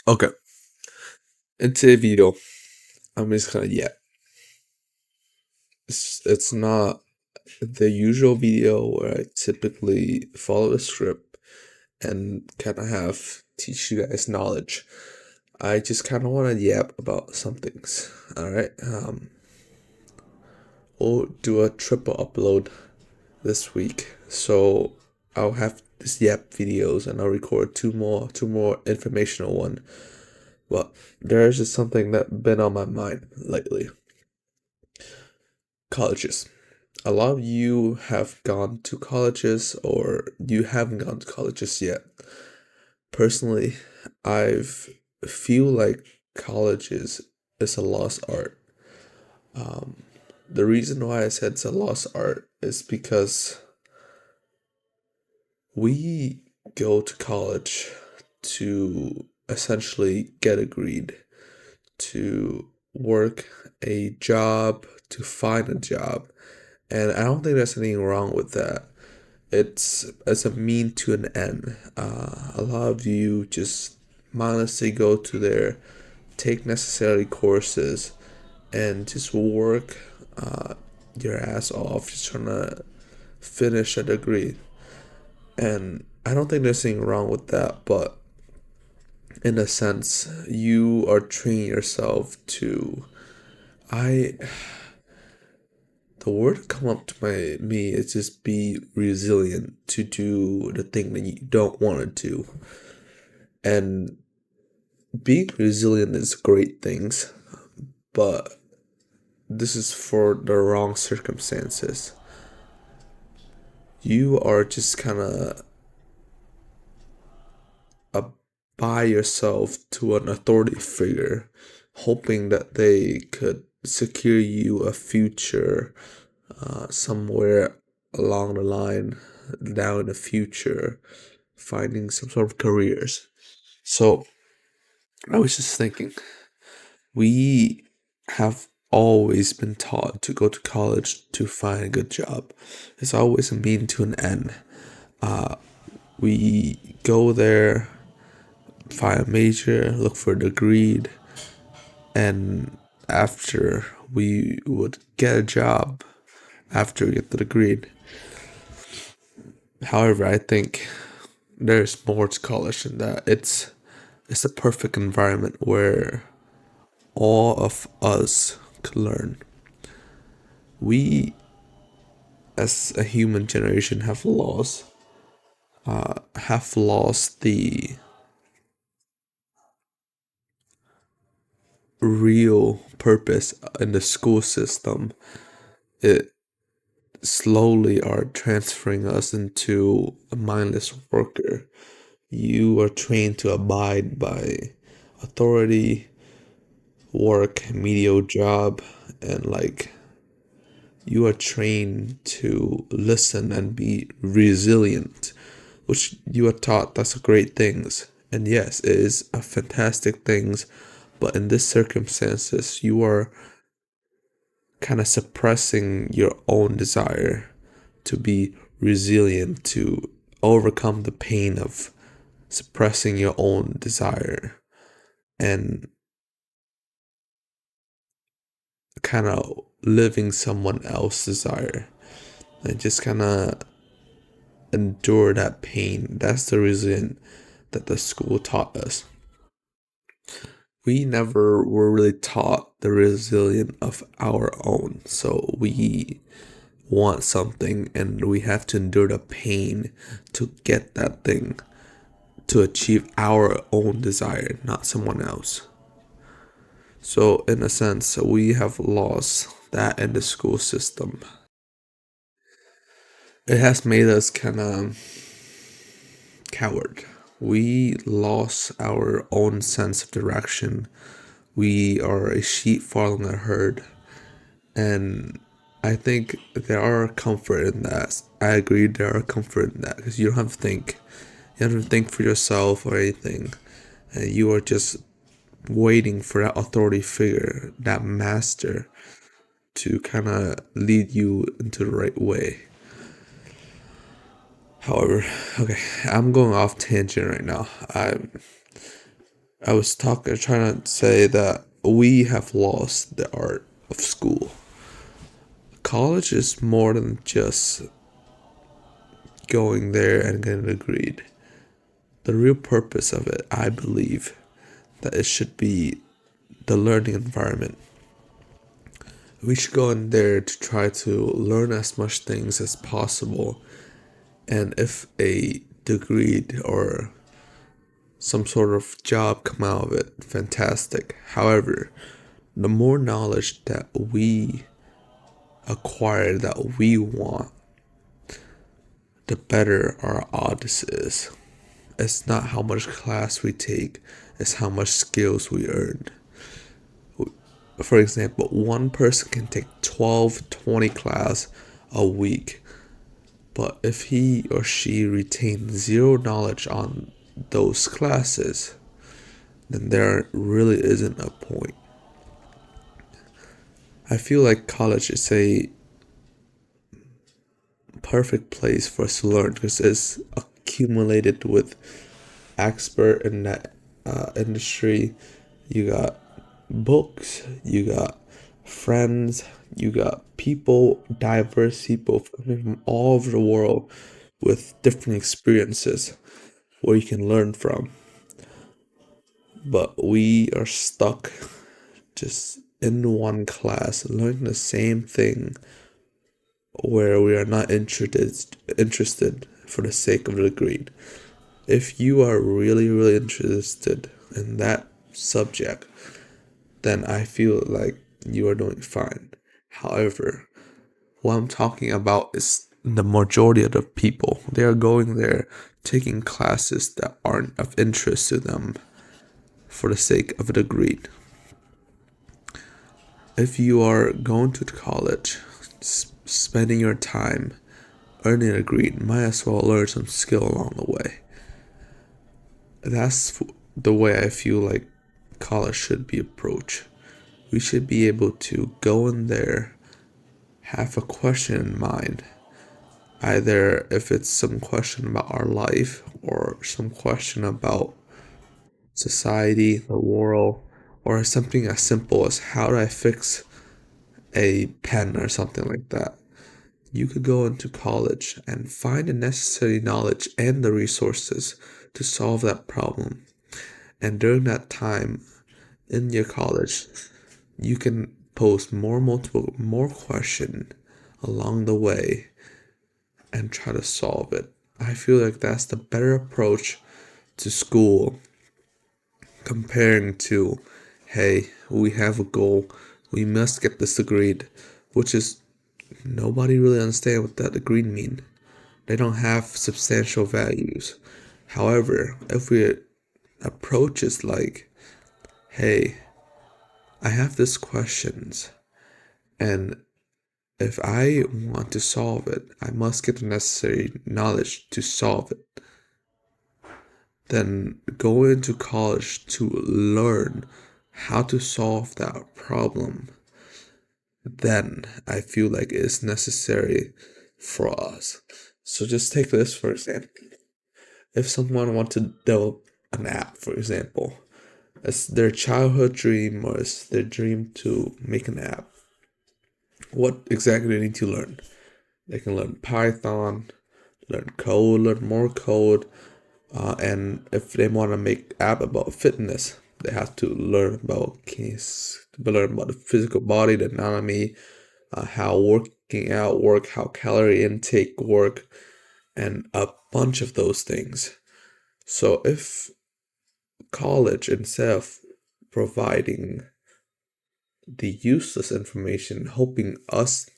Okay, in today's video, I'm just gonna it's not the usual video where I typically follow a script and kind of have teach you guys knowledge. I just kind of want to yap about some things. All right, we'll do a triple upload this week, so I'll have this yap videos and I'll record two more informational one. But there's just something that been on my mind lately. Colleges. A lot of you have gone to colleges or you haven't gone to colleges yet. Personally, I've feel like colleges is a lost art. Um, the reason why I said it's a lost art is because we go to college to essentially get a grade, to work a job, to find a job. And I don't think there's anything wrong with that. It's a mean to an end. A lot of you just mindlessly go to there, take necessary courses, and just work your ass off, just trying to finish a degree. And I don't think there's anything wrong with that, but in a sense, you are training yourself to. I the word that come up to me is just be resilient to do the thing that you don't want to do. And being resilient is great things, but this is for the wrong circumstances. You are just kind of by yourself to an authority figure, hoping that they could secure you a future somewhere along the line, down in the future, finding some sort of careers. So I was just thinking, we have always been taught to go to college to find a good job. It's always a mean to an end. We go there, find a major, look for a degree, and after we would get a job after we get the degree. However, I think there's more to college than that. It's a perfect environment where all of us could learn. We, as a human generation, have lost the real purpose in the school system. It slowly are transferring us into a mindless worker. You are trained to abide by authority, work a mediocre job, and like you are trained to listen and be resilient, which you are taught that's a great things. And yes, it is a fantastic things, but in this circumstances, you are kind of suppressing your own desire to be resilient, to overcome the pain of suppressing your own desire and kind of living someone else's desire and just kind of endure that pain. That's the reason that the school taught us. We never were really taught the resilience of our own. So we want something and we have to endure the pain to get that thing, to achieve our own desire, not someone else. So in a sense, we have lost that in the school system. It has made us kind of coward. We lost our own sense of direction. We are a sheep following a herd. And I think there are comfort in that. I agree there are comfort in that because you don't have to think. You don't have to think for yourself or anything. And you are just waiting for that authority figure, that master, to kind of lead you into the right way. However, okay, I'm going off tangent right now. I was trying to say that we have lost the art of school. College is more than just going there and getting agreed. The real purpose of it, I believe, that it should be the learning environment. We should go in there to try to learn as much things as possible. And if a degree or some sort of job come out of it, fantastic. However, the more knowledge that we acquire that we want, the better our odds is. It's not how much class we take, it's how much skills we earn. For example, one person can take 12, 20 class a week, but if he or she retains zero knowledge on those classes, then there really isn't a point. I feel like college is a perfect place for us to learn because it's accumulated with expert in that industry. You got books, you got friends, you got people, diverse people coming from all over the world with different experiences where you can learn from. But we are stuck just in one class learning the same thing where we are not interested for the sake of the degree. If you are really interested in that subject, then I feel like you are doing fine. However, what I'm talking about is the majority of the people. They are going there taking classes that aren't of interest to them for the sake of a degree. If you are going to college, spending your time earning a degree, might as well learn some skill along the way. That's the way I feel like college should be approached. We should be able to go in there, have a question in mind, either if it's some question about our life or some question about society, the world, or something as simple as how do I fix a pen or something like that. You could go into college and find the necessary knowledge and the resources to solve that problem. And during that time in your college, you can pose more question along the way and try to solve it. I feel like that's the better approach to school comparing to, hey, we have a goal, we must get this agreed, which is nobody really understand what that agreed mean. They don't have substantial values. However, if we approach is like, hey, I have these questions, and if I want to solve it, I must get the necessary knowledge to solve it. Then go into college to learn how to solve that problem. Then I feel like it's necessary for us. So just take this for example. If someone wants to develop an app, for example, it's their childhood dream or it's their dream to make an app. What exactly do they need to learn? They can learn Python, learn code, learn more code, and if they want to make app about fitness, they have to learn about the physical body, the anatomy, how working out work, how calorie intake work, and a bunch of those things. So if college, instead of providing the useless information, hoping us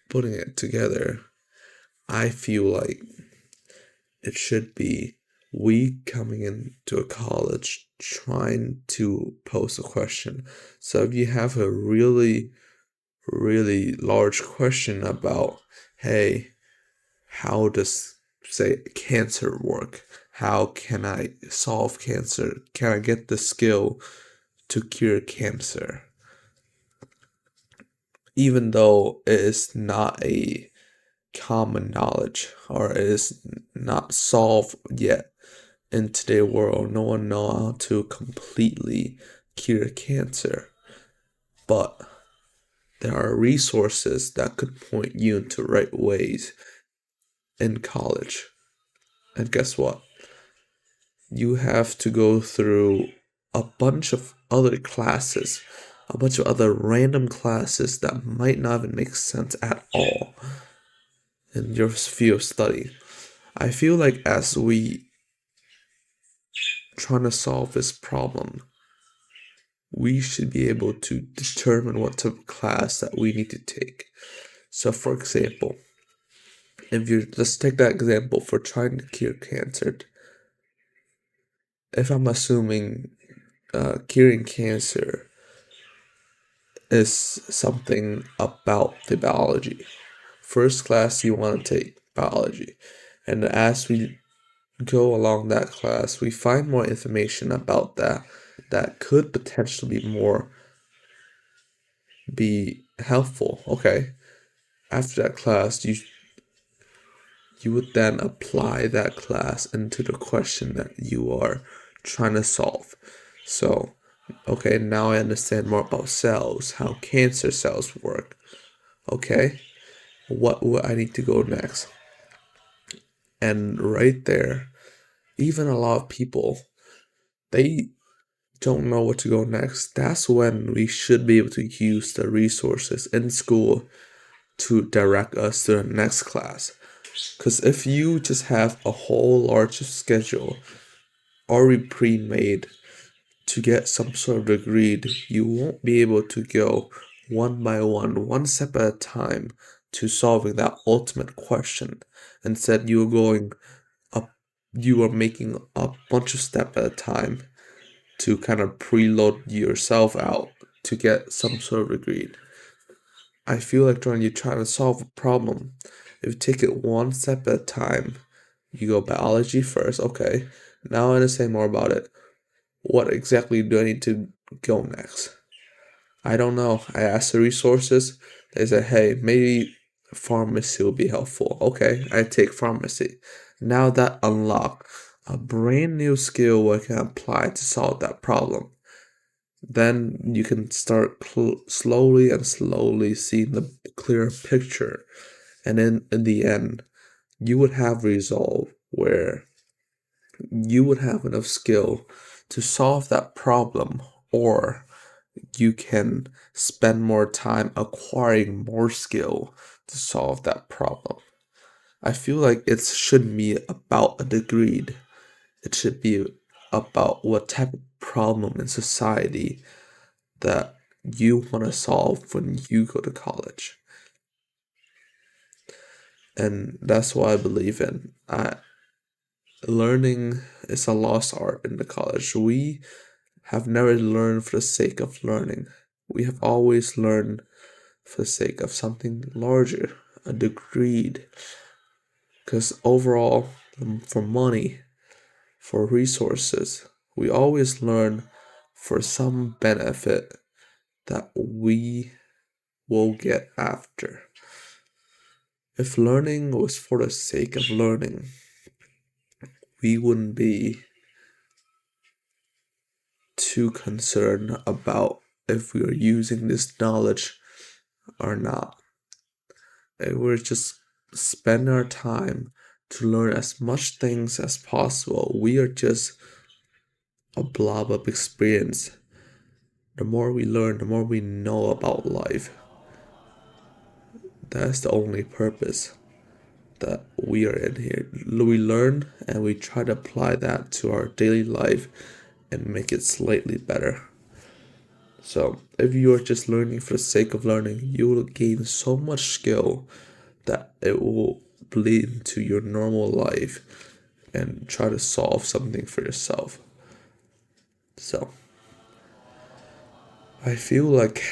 putting it together, I feel like it should be we coming into a college trying to pose a question. So if you have a really large question about, hey, how does, say, cancer work? How can I solve cancer? Can I get the skill to cure cancer? Even though it is not a common knowledge or it is not solved yet, in today's world, no one know how to completely cure cancer, but there are resources that could point you into right ways in college. And guess what? You have to go through a bunch of other classes, a bunch of other random classes that might not even make sense at all in your field of study. I feel like as we trying to solve this problem, we should be able to determine what type of class that we need to take. So, for example, if you just take that example for trying to cure cancer, if I'm assuming curing cancer is something about the biology, first class you want to take biology, and as we go along that class, we find more information about that could potentially be helpful. Okay, after that class, you would then apply that class into the question that you are trying to solve. So, okay, now I understand more about cells, how cancer cells work. Okay, what would I need to go next? And right there, even a lot of people, they don't know what to go next. That's when we should be able to use the resources in school to direct us to the next class. Because if you just have a whole large schedule already pre-made to get some sort of degree, you won't be able to go one by one step at a time to solving that ultimate question. Instead, you are making a bunch of steps at a time to kind of preload yourself out to get some sort of degree. I feel like when you're trying to solve a problem, if you take it one step at a time, you go biology first, okay. Now I understand more about it. What exactly do I need to go next? I don't know. I asked the resources. They said, hey, maybe pharmacy will be helpful. Okay, I take pharmacy. Now that unlock a brand new skill where I can apply to solve that problem. Then you can start slowly and slowly seeing the clearer picture. And in the end, you would have resolve where you would have enough skill to solve that problem, or you can spend more time acquiring more skill to solve that problem. I feel like it shouldn't be about a degree. It should be about what type of problem in society that you want to solve when you go to college. And that's what I believe in. Learning is a lost art in the college. We have never learned for the sake of learning. We have always learned for the sake of something larger, a degree. Because overall, for money, for resources, we always learn for some benefit that we will get after. If learning was for the sake of learning, we wouldn't be too concerned about if we are using this knowledge or not. If we're just spend our time to learn as much things as possible, we are just a blob of experience. The more we learn, the more we know about life. That's the only purpose that we are in here. We learn and we try to apply that to our daily life and make it slightly better. So, if you are just learning for the sake of learning, you will gain so much skill that it will bleed into your normal life and try to solve something for yourself. So, I feel like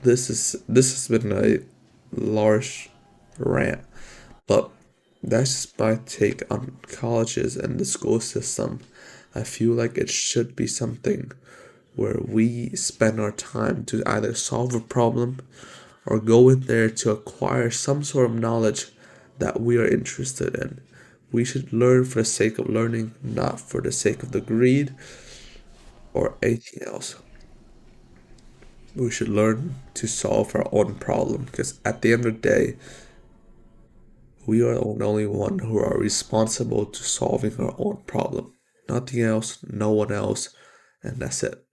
this has been a large rant, but that's just my take on colleges and the school system. I feel like it should be something where we spend our time to either solve a problem or go in there to acquire some sort of knowledge that we are interested in. We should learn for the sake of learning, not for the sake of the greed or anything else. We should learn to solve our own problem because at the end of the day, we are the only one who are responsible to solving our own problem. Nothing else, no one else, and that's it.